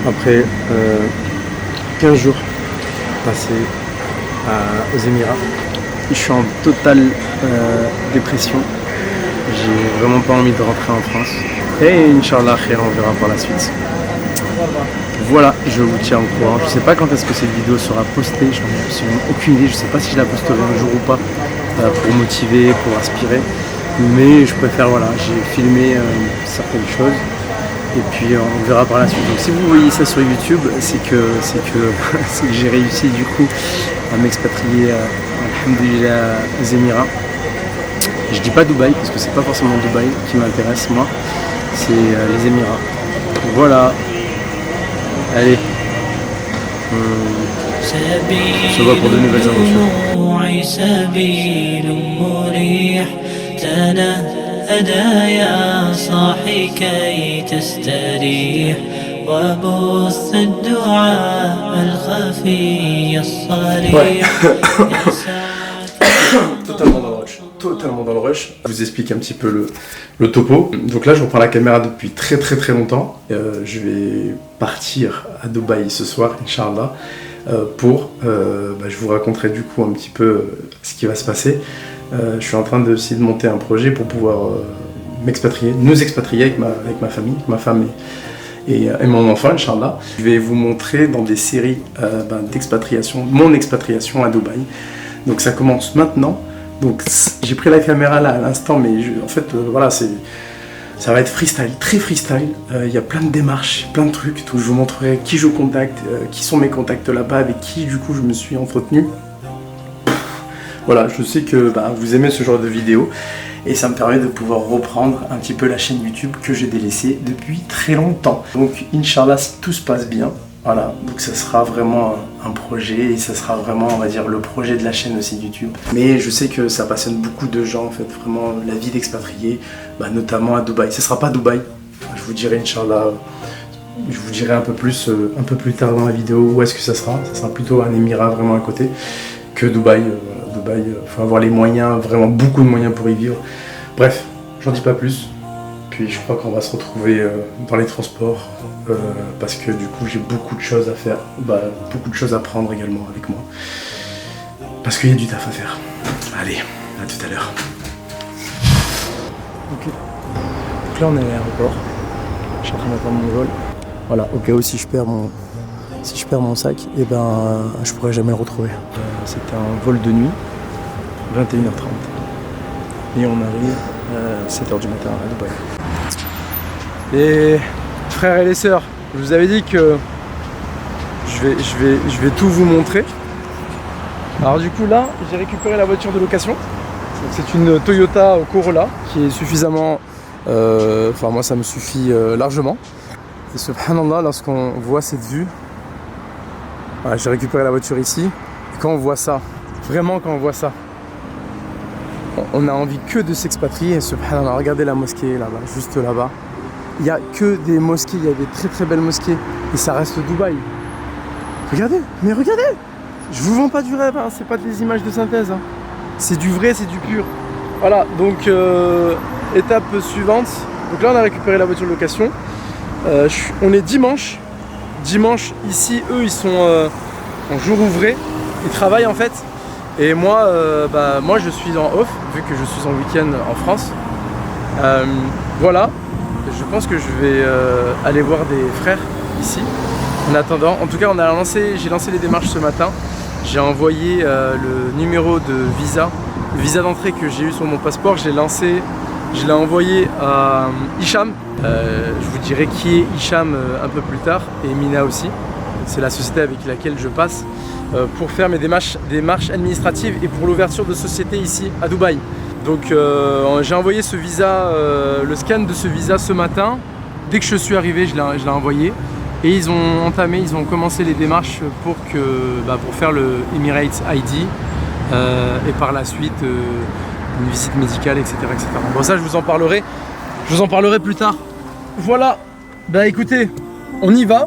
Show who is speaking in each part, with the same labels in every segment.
Speaker 1: après 15 jours passés aux Émirats. Je suis en totale dépression. J'ai vraiment pas envie de rentrer en France. Et Inch'Allah, on verra par la suite. Voilà, je vous tiens au courant. Je sais pas quand est-ce que cette vidéo sera postée, je n'ai aucune idée. Je sais pas si je la posterai un jour ou pas pour motiver, pour inspirer. Mais je préfère, voilà, j'ai filmé certaines choses. Et puis on verra par la suite. Donc si vous voyez ça sur YouTube, c'est que j'ai réussi du coup à m'expatrier alhamdoulilah aux Émirats. Je dis pas Dubaï parce que c'est pas forcément Dubaï qui m'intéresse moi, c'est les Émirats. Voilà. Allez. On se voit pour de nouvelles
Speaker 2: أدا يا صاحي كي تستريح وبث الدعاء الخفي الصريح.
Speaker 1: Totalement dans le rush. Je vous explique un petit peu le topo. Donc là, je reprends la caméra depuis très longtemps. Je vais partir à Dubaï ce soir, Inch'Allah, pour... je vous raconterai du coup un petit peu ce qui va se passer. Je suis en train de monter un projet pour pouvoir m'expatrier, nous expatrier avec ma famille, ma femme et mon enfant, Inch'Allah. Je vais vous montrer dans des séries d'expatriation, mon expatriation à Dubaï. Donc ça commence maintenant. Donc j'ai pris la caméra là à l'instant, mais voilà, ça va être freestyle, très freestyle. Il y a plein de démarches, plein de trucs. Donc je vous montrerai qui je contacte, qui sont mes contacts là-bas, avec qui du coup je me suis entretenu. Voilà, je sais que vous aimez ce genre de vidéos et ça me permet de pouvoir reprendre un petit peu la chaîne YouTube que j'ai délaissée depuis très longtemps. Donc Inch'Allah, si tout se passe bien, voilà, donc ça sera vraiment un projet et ça sera vraiment, on va dire, le projet de la chaîne aussi YouTube. Mais je sais que ça passionne beaucoup de gens en fait, vraiment la vie d'expatrié, notamment à Dubaï. Ce sera pas Dubaï, je vous dirai Inch'Allah, je vous dirai un peu plus tard dans la vidéo où est-ce que ça sera. Ça sera plutôt un émirat vraiment à côté que Dubaï. Dubaï, faut avoir les moyens, vraiment beaucoup de moyens pour y vivre. Bref, j'en dis pas plus. Puis je crois qu'on va se retrouver dans les transports parce que du coup j'ai beaucoup de choses à faire, beaucoup de choses à prendre également avec moi. Parce qu'il y a du taf à faire. Allez, à tout à l'heure. Ok. Donc là on est à l'aéroport. Je suis en train d'attendre mon vol. Voilà, au cas où si je perds mon sac, et je pourrais jamais le retrouver. C'était un vol de nuit, 21h30. Et on arrive à 7h du matin à Dubaï. Les frères et les sœurs, je vous avais dit que je vais tout vous montrer. Alors du coup là, j'ai récupéré la voiture de location. C'est une Toyota Corolla qui est suffisamment... moi ça me suffit largement. Et subhanallah, lorsqu'on voit cette vue, voilà, j'ai récupéré la voiture ici, et quand on voit ça, vraiment quand on voit ça, on a envie que de s'expatrier. Subhanallah, regardez la mosquée là-bas, juste là-bas. Il n'y a que des mosquées, il y a des très belles mosquées, et ça reste Dubaï. Regardez, mais regardez. Je vous vends pas du rêve, hein, c'est pas des images de synthèse. Hein. C'est du vrai, c'est du pur. Voilà, donc étape suivante. Donc là on a récupéré la voiture de location. On est dimanche. Dimanche, ici, eux, ils sont en jour ouvré. Ils travaillent en fait. Et moi, moi je suis en off, vu que je suis en week-end en France. Voilà. Je pense que je vais aller voir des frères ici. En attendant, en tout cas, j'ai lancé les démarches ce matin. J'ai envoyé le numéro de visa, le visa d'entrée que j'ai eu sur mon passeport. Je l'ai envoyé à Hicham. Je vous dirai qui est Hicham un peu plus tard, et Mina aussi. C'est la société avec laquelle je passe pour faire mes démarches administratives et pour l'ouverture de société ici à Dubaï. Donc j'ai envoyé ce visa, le scan de ce visa ce matin. Dès que je suis arrivé, je l'ai envoyé. Et ils ont commencé les démarches pour faire le Emirates ID et par la suite une visite médicale, etc., etc. Bon, ça je vous en parlerai plus tard. Voilà, écoutez, on y va.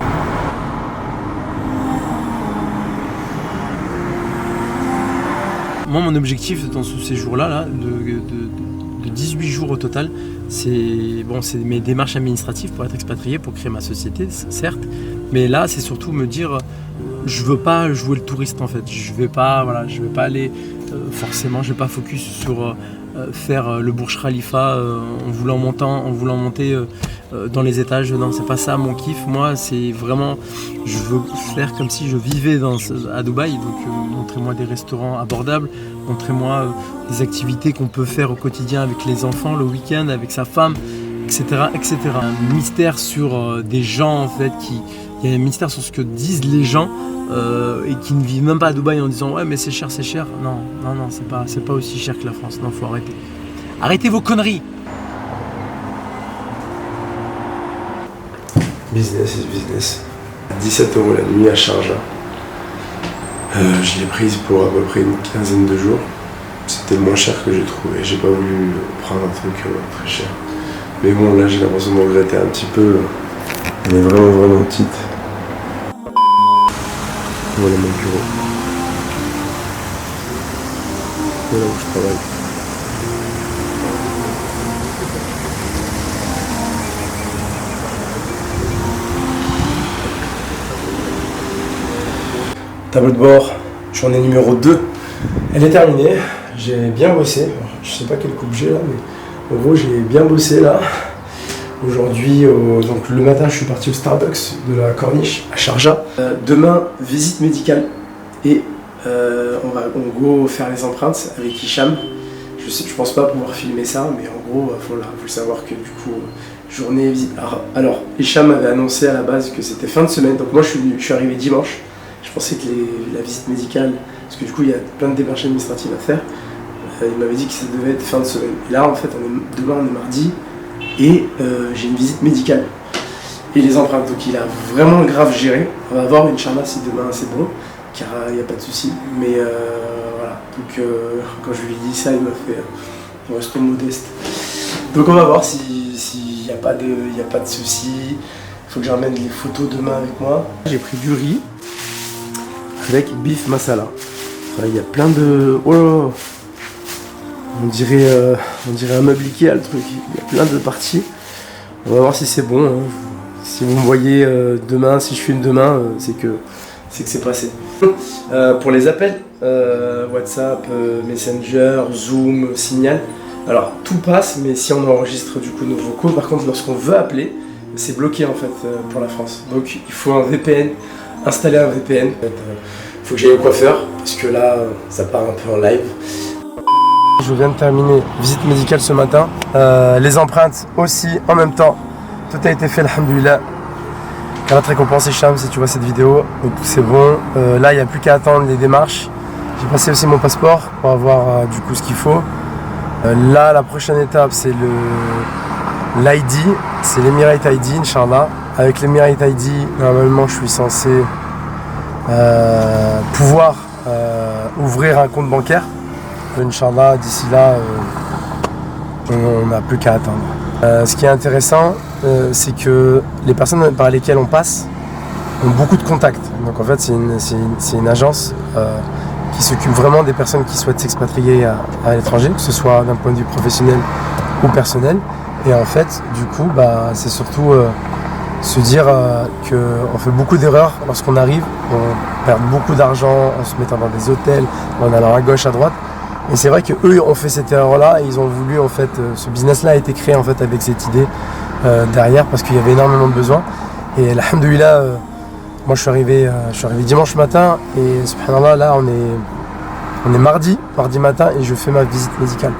Speaker 1: Moi, mon objectif dans ce séjour-là, de 18 jours au total, c'est mes démarches administratives pour être expatrié, pour créer ma société, certes, Mais là, c'est surtout me dire, je veux pas jouer le touriste en fait. Je vais pas aller forcément, je vais pas focus sur faire le Burj Khalifa en voulant monter dans les étages. Non, c'est pas ça mon kiff. Moi, c'est vraiment, je veux faire comme si je vivais à Dubaï. Donc, montrez-moi des restaurants abordables, montrez-moi des activités qu'on peut faire au quotidien avec les enfants, le week-end, avec sa femme, etc., etc. Un mystère sur des gens en fait il y a un mystère sur ce que disent les gens et qui ne vivent même pas à Dubaï en disant ouais mais c'est cher. Non, c'est pas aussi cher que la France. Non, faut arrêter. Arrêtez vos conneries.
Speaker 3: Business is business. 17 € la nuit à Sharjah. Je l'ai prise pour à peu près une quinzaine de jours. C'était le moins cher que j'ai trouvé. J'ai pas voulu prendre un truc très cher. Mais bon, là j'ai l'impression de regretter un petit peu. Elle est vraiment petite. Voilà mon bureau. Voilà où je travaille. Tableau de bord, journée numéro 2. Elle est terminée. J'ai bien bossé. Je sais pas quelle coupe j'ai là, mais en gros j'ai bien bossé là. Aujourd'hui, donc le matin, je suis parti au Starbucks de la Corniche à Sharjah. Demain, visite médicale et on va en gros faire les empreintes avec Hicham. Je pense pas pouvoir filmer ça, mais en gros, faut savoir que du coup, journée visite. Alors, Hicham avait annoncé à la base que c'était fin de semaine, donc moi je suis arrivé dimanche. Je pensais que la visite médicale, parce que du coup il y a plein de démarches administratives à faire, il m'avait dit que ça devait être fin de semaine. Et là, en fait, demain on est mardi. Et j'ai une visite médicale et les empreintes, donc il a vraiment grave géré. On va voir Inch'Allah si demain c'est bon, car il n'y a pas de souci. Mais voilà, donc quand je lui ai dit ça, il m'a fait on reste modeste. Donc on va voir s'il n'y a pas de souci. Il faut que j'emmène les photos demain avec moi. J'ai pris du riz avec beef masala. Enfin, il y a plein de... Oh là là. On dirait un meuble Ikea le truc, il y a plein de parties. On va voir si c'est bon. Hein. Si vous me voyez demain, si je filme demain, c'est que c'est passé. Pour les appels, WhatsApp, Messenger, Zoom, Signal, alors tout passe, mais si on enregistre du coup nos vocaux, par contre lorsqu'on veut appeler, c'est bloqué en fait pour la France. Donc il faut un VPN, installer un VPN. Il faut que j'aille au coiffeur, parce que là, ça part un peu en live. Je viens de terminer visite médicale ce matin, les empreintes aussi en même temps, tout a été fait alhamdoulilah. Carat récompense Hicham si tu vois cette vidéo, donc c'est bon, là il n'y a plus qu'à attendre les démarches. J'ai passé aussi mon passeport pour avoir du coup ce qu'il faut. Là la prochaine étape c'est l'ID, c'est l'Emirate ID Inch'Allah. Avec l'Emirate ID normalement je suis censé pouvoir ouvrir un compte bancaire. Inch'Allah, d'ici là, on n'a plus qu'à attendre. Ce qui est intéressant, c'est que les personnes par lesquelles on passe ont beaucoup de contacts. Donc en fait, c'est une agence qui s'occupe vraiment des personnes qui souhaitent s'expatrier à l'étranger, que ce soit d'un point de vue professionnel ou personnel. Et en fait, du coup, c'est surtout se dire qu'on fait beaucoup d'erreurs lorsqu'on arrive. On perd beaucoup d'argent en se mettant dans des hôtels, en allant à gauche, à droite. Et c'est vrai qu'eux ont fait cette erreur-là et ils ont voulu en fait, ce business-là a été créé en fait avec cette idée derrière parce qu'il y avait énormément de besoins. Et alhamdoulilah, moi je suis arrivé dimanche matin et subhanallah là on est mardi matin et je fais ma visite médicale.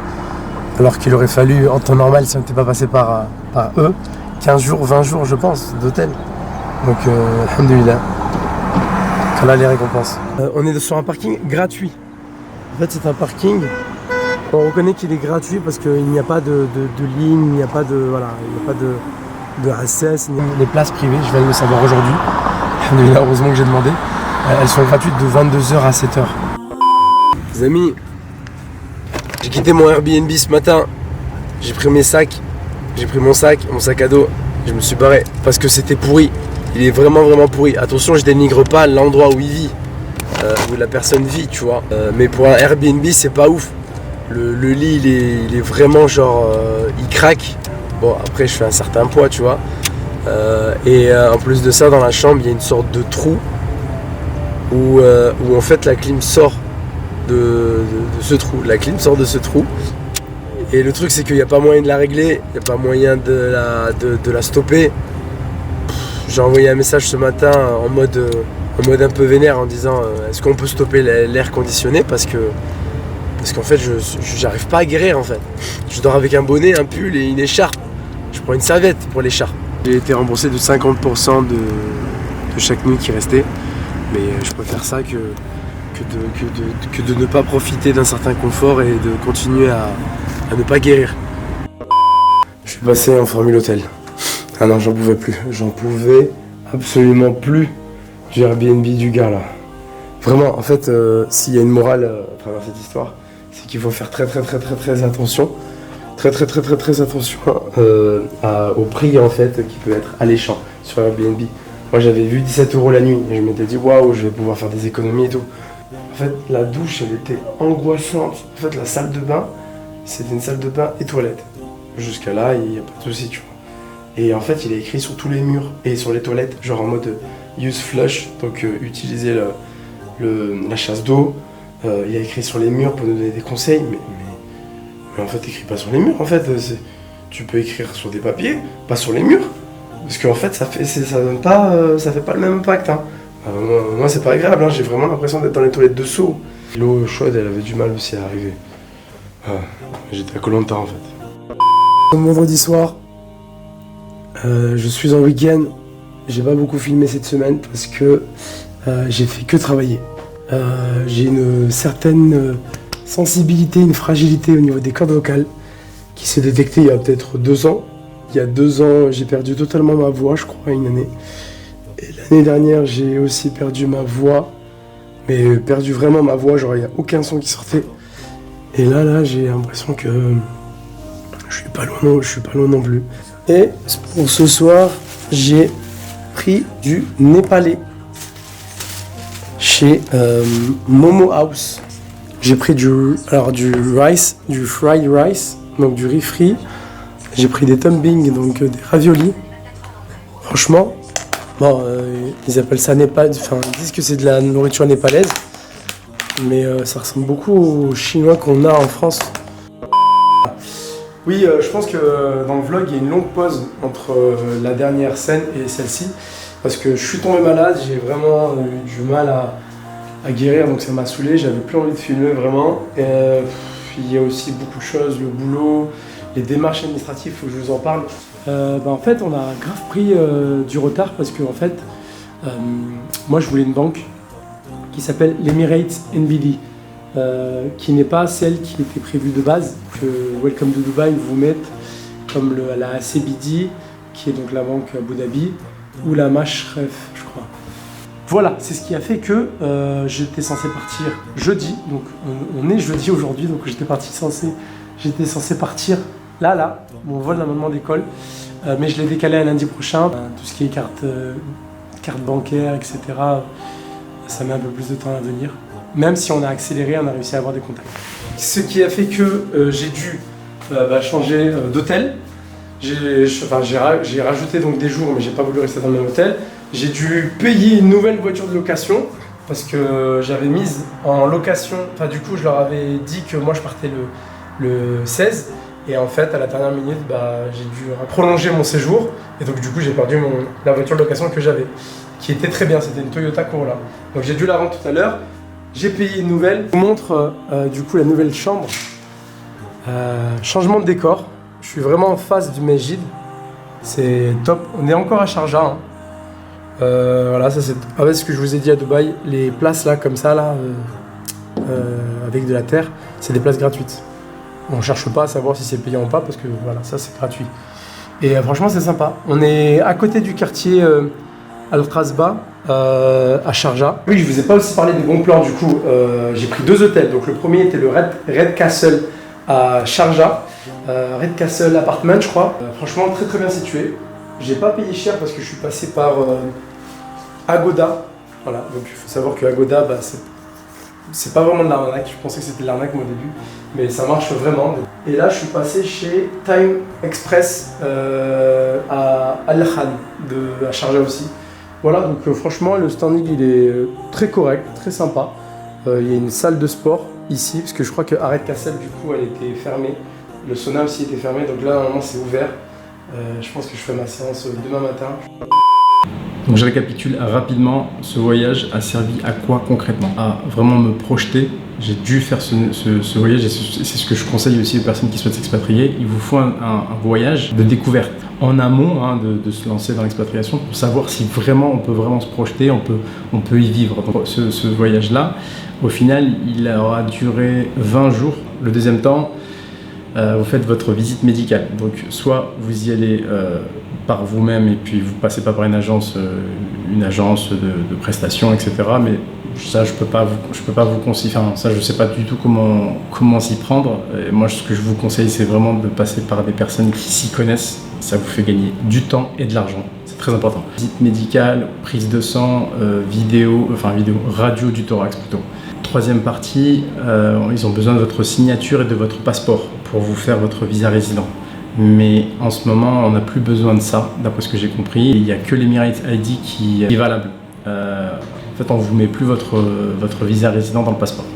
Speaker 3: Alors qu'il aurait fallu en temps normal si on n'était pas passé par eux, 15 jours, 20 jours je pense d'hôtel. Donc alhamdoulilah, voilà les récompenses. On est sur un parking gratuit. En fait, c'est un parking, on reconnaît qu'il est gratuit parce qu'il n'y a pas de ligne, il n'y a pas de access, les places privées, je vais aller le savoir aujourd'hui. Heureusement que j'ai demandé. Elles sont gratuites de 22h à 7h. Les amis, j'ai quitté mon Airbnb ce matin, j'ai pris mon sac à dos, je me suis barré parce que c'était pourri. Il est vraiment pourri. Attention, je dénigre pas l'endroit où il vit. Où la personne vit, tu vois. Mais pour un Airbnb, c'est pas ouf. Le lit, il est vraiment genre, il craque. Bon, après, je fais un certain poids, tu vois. En plus de ça, dans la chambre, il y a une sorte de trou où en fait la clim sort de ce trou. La clim sort de ce trou. Et le truc, c'est qu'il n'y a pas moyen de la régler, il n'y a pas moyen de la stopper. J'ai envoyé un message ce matin en mode un peu vénère en disant est-ce qu'on peut stopper l'air conditionné parce qu'en fait j'arrive pas à guérir en fait. Je dors avec un bonnet, un pull et une écharpe. Je prends une serviette pour l'écharpe. J'ai été remboursé de 50% de chaque nuit qui restait, mais je préfère ça que de ne pas profiter d'un certain confort et de continuer à ne pas guérir. Je suis passé en formule hôtel. Ah non, j'en pouvais plus. J'en pouvais absolument plus du Airbnb du gars là. Vraiment, en fait, s'il y a une morale à travers cette histoire, c'est qu'il faut faire très attention. Très attention au prix en fait qui peut être alléchant sur Airbnb. Moi j'avais vu 17 € la nuit et je m'étais dit waouh, je vais pouvoir faire des économies et tout. En fait, la douche elle était angoissante. En fait, la salle de bain, c'était une salle de bain et toilette. Jusqu'à là, il n'y a pas de souci, tu vois. Et en fait, il est écrit sur tous les murs et sur les toilettes, genre en mode use flush, donc utiliser la chasse d'eau. Il a écrit sur les murs pour nous donner des conseils, mais en fait, t'écris pas sur les murs. En fait, tu peux écrire sur des papiers, pas sur les murs, parce qu'en fait, ça fait pas le même impact. Hein. Moi, c'est pas agréable. Hein. J'ai vraiment l'impression d'être dans les toilettes de Sceaux. L'eau chaude, elle avait du mal aussi à arriver. J'étais à Koh-Lanta en fait. Vendredi soir, je suis en week-end. J'ai pas beaucoup filmé cette semaine parce que j'ai fait que travailler. J'ai une certaine sensibilité, une fragilité au niveau des cordes vocales qui s'est détectée il y a peut-être 2 ans. Il y a 2 ans, j'ai perdu totalement ma voix, je crois, une année. Et l'année dernière, j'ai aussi perdu ma voix, mais perdu vraiment ma voix, genre il n'y a aucun son qui sortait. Et là, j'ai l'impression que je suis pas loin non plus. Et pour ce soir, j'ai pris du népalais chez Momo House. J'ai pris du rice, du fried rice, donc du riz frit. J'ai pris des tumbling, donc des raviolis. Franchement, bon, ils appellent ça népal, enfin ils disent que c'est de la nourriture népalaise, mais ça ressemble beaucoup aux chinois qu'on a en France. Oui, je pense que dans le vlog, il y a une longue pause entre la dernière scène et celle-ci, parce que je suis tombé malade, j'ai vraiment eu du mal à guérir, donc ça m'a saoulé, j'avais plus envie de filmer vraiment. Et, il y a aussi beaucoup de choses, le boulot, les démarches administratives, il faut que je vous en parle. En fait, on a grave pris du retard parce que en fait, moi je voulais une banque qui s'appelle l'Emirates NBD, qui n'est pas celle qui était prévue de base, que Welcome to Dubai vous mette comme la CBD, qui est donc la banque Abu Dhabi, ou la Mashref, je crois. Voilà, c'est ce qui a fait que j'étais censé partir jeudi, donc on est jeudi aujourd'hui, donc j'étais censé partir là, mon vol d'amendement d'école, mais je l'ai décalé à lundi prochain. Tout ce qui est carte bancaire, etc., ça met un peu plus de temps à venir. Même si on a accéléré, on a réussi à avoir des contacts. Ce qui a fait que j'ai dû changer d'hôtel. J'ai rajouté donc des jours, mais j'ai pas voulu rester dans le même hôtel. J'ai dû payer une nouvelle voiture de location parce que j'avais mise en location. Enfin, du coup, je leur avais dit que moi je partais le 16. Et en fait, à la dernière minute, j'ai dû prolonger mon séjour. Et donc, du coup, j'ai perdu la voiture de location que j'avais, qui était très bien. C'était une Toyota Corolla. Donc, j'ai dû la rendre tout à l'heure. J'ai payé une nouvelle. Je vous montre du coup la nouvelle chambre. Changement de décor. Je suis vraiment en face du Mesjid. C'est top. On est encore à Sharjah. Hein. Voilà, ça c'est avec ce que je vous ai dit à Dubaï. Les places là, comme ça, là, avec de la terre, c'est des places gratuites. On ne cherche pas à savoir si c'est payant ou pas parce que voilà, ça c'est gratuit. Et franchement, c'est sympa. On est à côté du quartier Al-Qasba à Sharjah. Oui, je vous ai pas aussi parlé des bons plans du coup. J'ai pris 2 hôtels. Donc le premier était le Red Castle à Sharjah. Red Castle Apartment, je crois. Franchement, très bien situé. J'ai pas payé cher parce que je suis passé par Agoda. Voilà, donc il faut savoir que Agoda, c'est c'est pas vraiment de l'arnaque, je pensais que c'était de l'arnaque moi au début, mais ça marche vraiment. Et là je suis passé chez Time Express à Al Khan, à Sharjah aussi. Voilà, donc franchement le standing il est très correct, très sympa. Il y a une salle de sport ici, parce que je crois que Arrêt Cassel du coup elle était fermée. Le sauna aussi était fermé, donc là normalement c'est ouvert. Je pense que je ferai ma séance demain matin. Donc je récapitule rapidement, ce voyage a servi à quoi concrètement? À vraiment me projeter. J'ai dû faire ce voyage et c'est ce que je conseille aussi aux personnes qui souhaitent s'expatrier. Il vous faut un voyage de découverte en amont de se lancer dans l'expatriation pour savoir si vraiment on peut vraiment se projeter, on peut y vivre. Donc, ce voyage-là, au final, il aura duré 20 jours. Le deuxième temps, vous faites votre visite médicale. Donc soit vous y allez par vous-même et puis vous passez pas par une agence de prestations, etc. Mais ça, je peux pas vous conseiller. Enfin, ça, je sais pas du tout comment s'y prendre. Et moi, ce que je vous conseille, c'est vraiment de passer par des personnes qui s'y connaissent. Ça vous fait gagner du temps et de l'argent. C'est très important. Visite médicale, prise de sang, radio du thorax plutôt. Troisième partie, ils ont besoin de votre signature et de votre passeport pour vous faire votre visa résident. Mais en ce moment, on n'a plus besoin de ça, d'après ce que j'ai compris. Il n'y a que l'Emirates ID qui est valable. En fait, on ne vous met plus votre visa résident dans le passeport.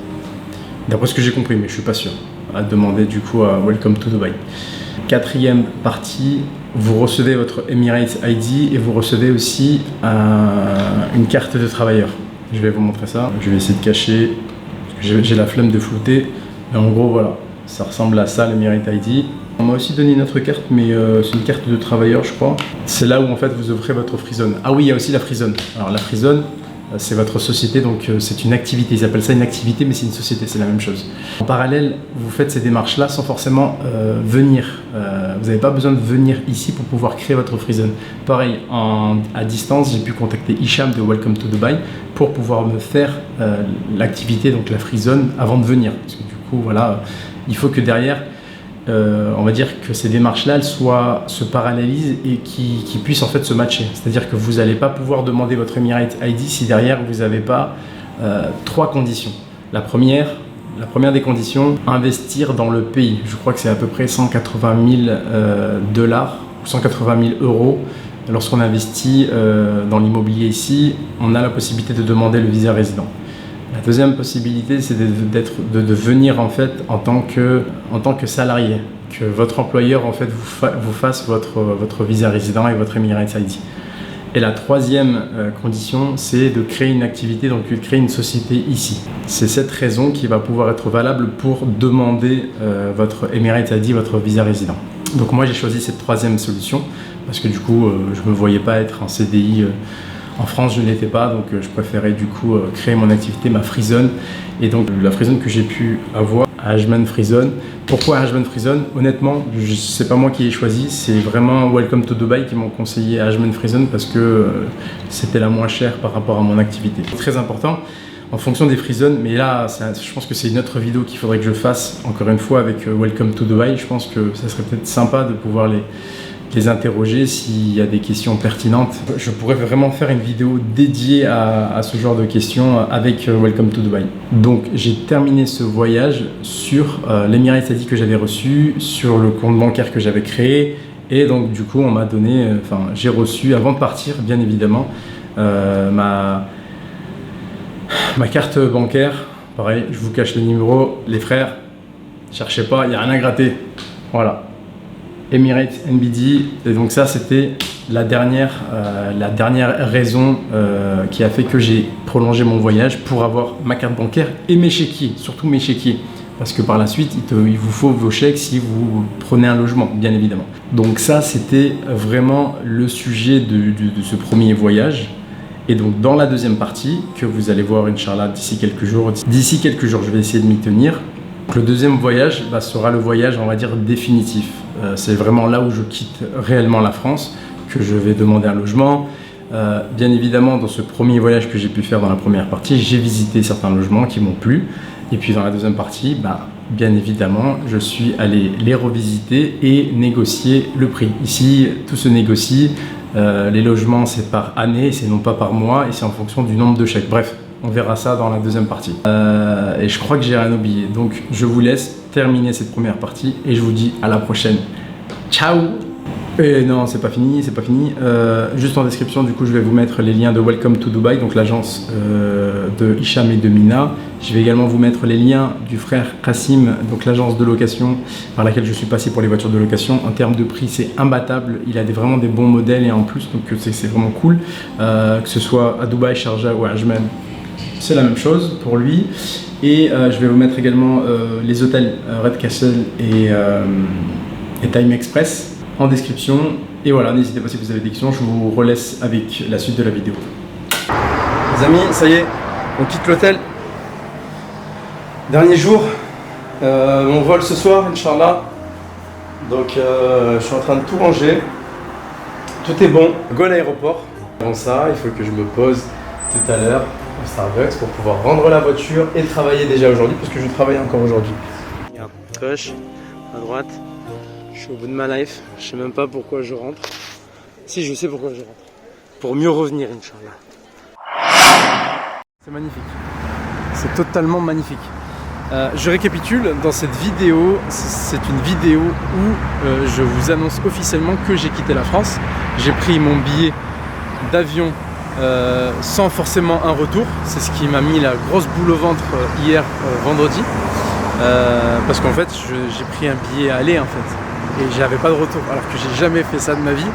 Speaker 3: D'après ce que j'ai compris, mais je ne suis pas sûr. À demander du coup à Welcome to Dubai. Quatrième partie, vous recevez votre Emirates ID et vous recevez aussi une carte de travailleur. Je vais vous montrer ça. Je vais essayer de cacher, parce que j'ai la flemme de flouter. Mais en gros, voilà, ça ressemble à ça, l'Emirates ID. On m'a aussi donné une autre carte, mais c'est une carte de travailleur, je crois. C'est là où en fait vous offrez votre free zone. Ah oui, il y a aussi la free zone. Alors la free zone, c'est votre société, donc c'est une activité. Ils appellent ça une activité, mais c'est une société, c'est la même chose. En parallèle, vous faites ces démarches-là sans forcément venir. Vous n'avez pas besoin de venir ici pour pouvoir créer votre free zone. Pareil, à distance, j'ai pu contacter Hicham de Welcome to Dubai pour pouvoir me faire l'activité, donc la free zone, avant de venir. Parce que du coup, voilà, il faut que derrière, on va dire que ces démarches-là, elles se parallélisent et qui puissent en fait se matcher. C'est-à-dire que vous n'allez pas pouvoir demander votre Emirates ID si derrière vous n'avez pas 3 conditions. La première des conditions, investir dans le pays. Je crois que c'est à peu près 180 000 dollars ou 180 000 euros. Lorsqu'on investit dans l'immobilier ici, on a la possibilité de demander le visa résident. La deuxième possibilité, c'est de venir en fait en tant que salarié, que votre employeur en fait vous fasse votre visa résident et votre Emirates ID. Et la troisième condition, c'est de créer une activité, donc de créer une société ici. C'est cette raison qui va pouvoir être valable pour demander votre Emirates ID, votre visa résident. Donc moi, j'ai choisi cette troisième solution parce que du coup, je ne me voyais pas être en CDI. En France, je ne l'étais pas, donc je préférais du coup créer mon activité, ma free zone. Et donc la free zone que j'ai pu avoir, Ajman Free Zone. Pourquoi Ajman Free Zone? Honnêtement, c'est pas moi qui ai choisi, c'est vraiment Welcome to Dubai qui m'ont conseillé Ajman Free Zone parce que c'était la moins chère par rapport à mon activité. Très important en fonction des free zones, mais là, je pense que c'est une autre vidéo qu'il faudrait que je fasse encore une fois avec Welcome to Dubai. Je pense que ça serait peut-être sympa de pouvoir les interroger s'il y a des questions pertinentes. Je pourrais vraiment faire une vidéo dédiée à ce genre de questions avec Welcome to Dubai. Donc j'ai terminé ce voyage sur l'Emirates ID que j'avais reçu, sur le compte bancaire que j'avais créé, et donc du coup on m'a donné, j'ai reçu avant de partir bien évidemment ma carte bancaire. Pareil, je vous cache le numéro, les frères, cherchez pas, il n'y a rien à gratter. Voilà. Emirates NBD, et donc ça c'était la dernière raison qui a fait que j'ai prolongé mon voyage pour avoir ma carte bancaire et mes chéquiers, surtout mes chéquiers, parce que par la suite il vous faut vos chèques si vous prenez un logement, bien évidemment. Donc ça c'était vraiment le sujet de ce premier voyage. Et donc dans la deuxième partie que vous allez voir Inch'Allah d'ici quelques jours, je vais essayer de m'y tenir. Le deuxième voyage sera le voyage, on va dire, définitif. C'est vraiment là où je quitte réellement la France, que je vais demander un logement. Bien évidemment, dans ce premier voyage que j'ai pu faire dans la première partie, j'ai visité certains logements qui m'ont plu. Et puis dans la deuxième partie, bien évidemment, je suis allé les revisiter et négocier le prix. Ici, tout se négocie. Les logements, c'est par année, c'est non pas par mois, et c'est en fonction du nombre de chèques. Bref,
Speaker 1: on verra ça dans la deuxième partie. Et je crois que j'ai rien oublié. Donc je vous laisse terminer cette première partie et je vous dis à la prochaine. Ciao! Et non, c'est pas fini, c'est pas fini. Juste en description, du coup, je vais vous mettre les liens de Welcome to Dubai, donc l'agence de Hicham et de Mina. Je vais également vous mettre les liens du frère Kassim, donc l'agence de location par laquelle je suis passé pour les voitures de location. En termes de prix, c'est imbattable. Il a vraiment des bons modèles et en plus, donc c'est vraiment cool. Que ce soit à Dubaï, Sharjah ou à Ajman, c'est la même chose pour lui. Et je vais vous mettre également les hôtels Red Castle et Time Express en description. Et voilà, n'hésitez pas si vous avez des questions, je vous relaisse avec la suite de la vidéo. Les amis, ça y est, on quitte l'hôtel. Dernier jour, mon vol ce soir, Inch'Allah. Donc je suis en train de tout ranger. Tout est bon. Go à l'aéroport. Avant ça, il faut que je me pose tout à l'heure au Starbucks pour pouvoir rendre la voiture et travailler déjà aujourd'hui, parce que je travaille encore aujourd'hui. Regarde, gauche, à droite. Je suis au bout de ma life, je sais même pas pourquoi je rentre. Si, je sais pourquoi je rentre. Pour mieux revenir, Inch'Allah. C'est magnifique. C'est totalement magnifique. Je récapitule, dans cette vidéo, c'est une vidéo où je vous annonce officiellement que j'ai quitté la France. J'ai pris mon billet d'avion sans forcément un retour. C'est ce qui m'a mis la grosse boule au ventre hier, vendredi. Parce qu'en fait, j'ai pris un billet à aller en fait. Et j'avais pas de retour, alors que j'ai jamais fait ça de ma vie.